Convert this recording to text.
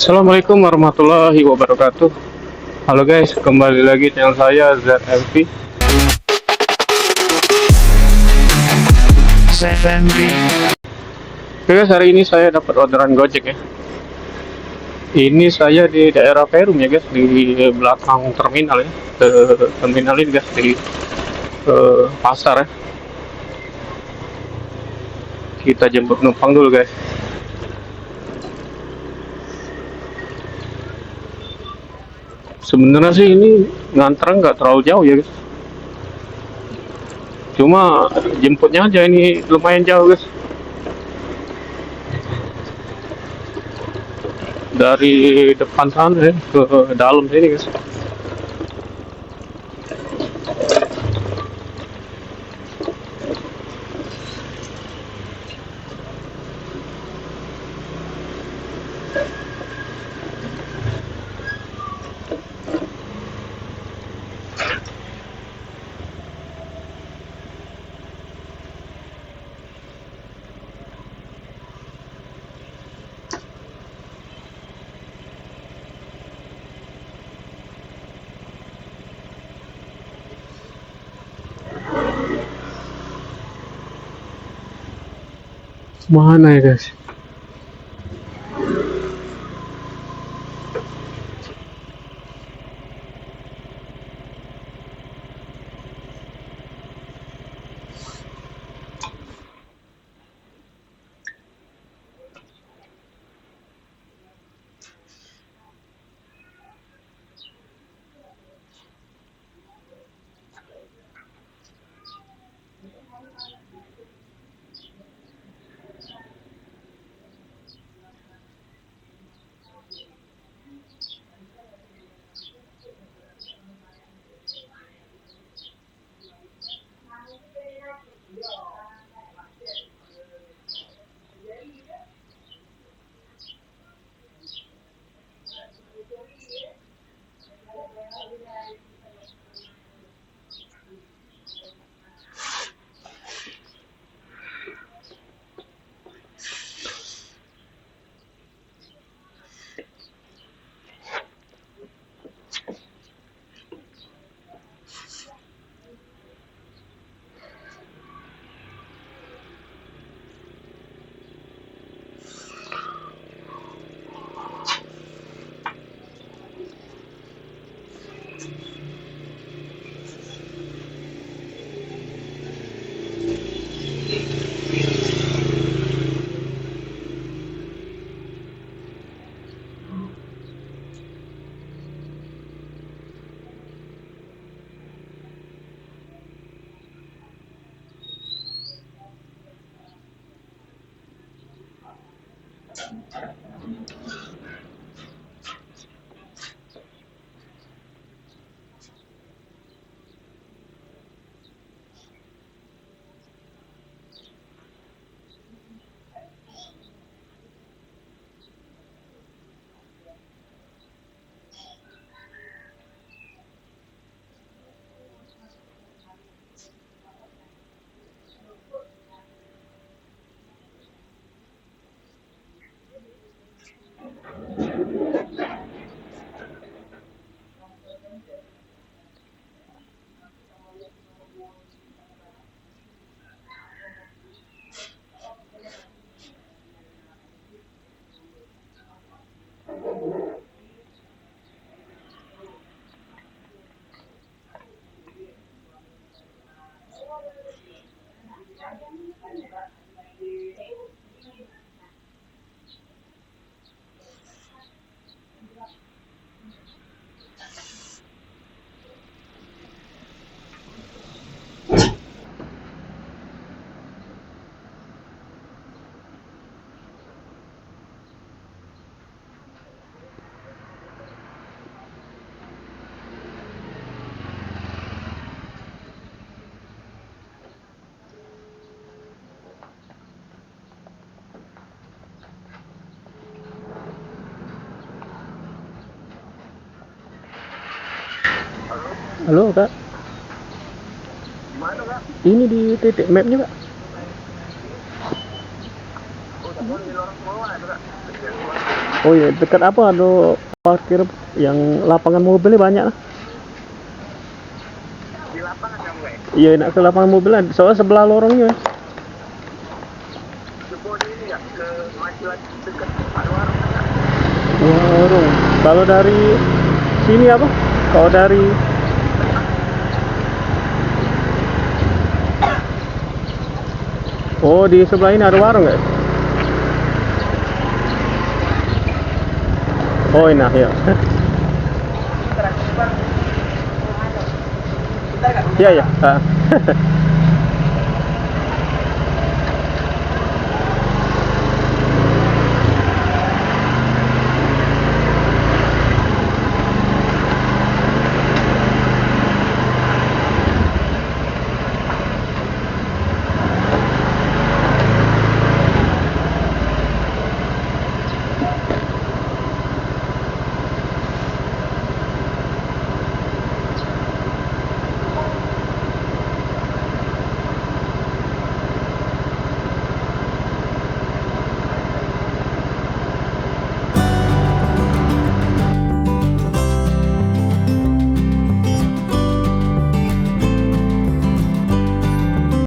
Assalamualaikum warahmatullahi wabarakatuh. Halo guys, kembali lagi channel saya ZLP. Oke guys, hari ini saya dapat orderan Gojek ya. Ini saya di daerah Perum ya guys, di belakang terminal ya. Terminal ini guys di pasar ya. Kita jemput penumpang dulu guys. Sebenarnya sih ini nganter nggak terlalu jauh ya guys. Cuma jemputnya aja ini lumayan jauh guys. Dari depan sana ya, ke dalam sini guys. Mana ya guys? Halo Kak, Gimana Kak? ini di titik mapnya Kak. Oh Oh iya, dekat apa ada parkir yang lapangan mobilnya banyak lah. Di lapangan kamu ya? Iya, nak ke lapangan mobil lah. Soalnya sebelah lorongnya. Coba ini ya ke maju lagi dekat ada warung enggak? Warung. Kalau dari sini apa? Kalau dari Oh, di sebelah ini ada warung nggak? Oh, ini ya. Iya ya.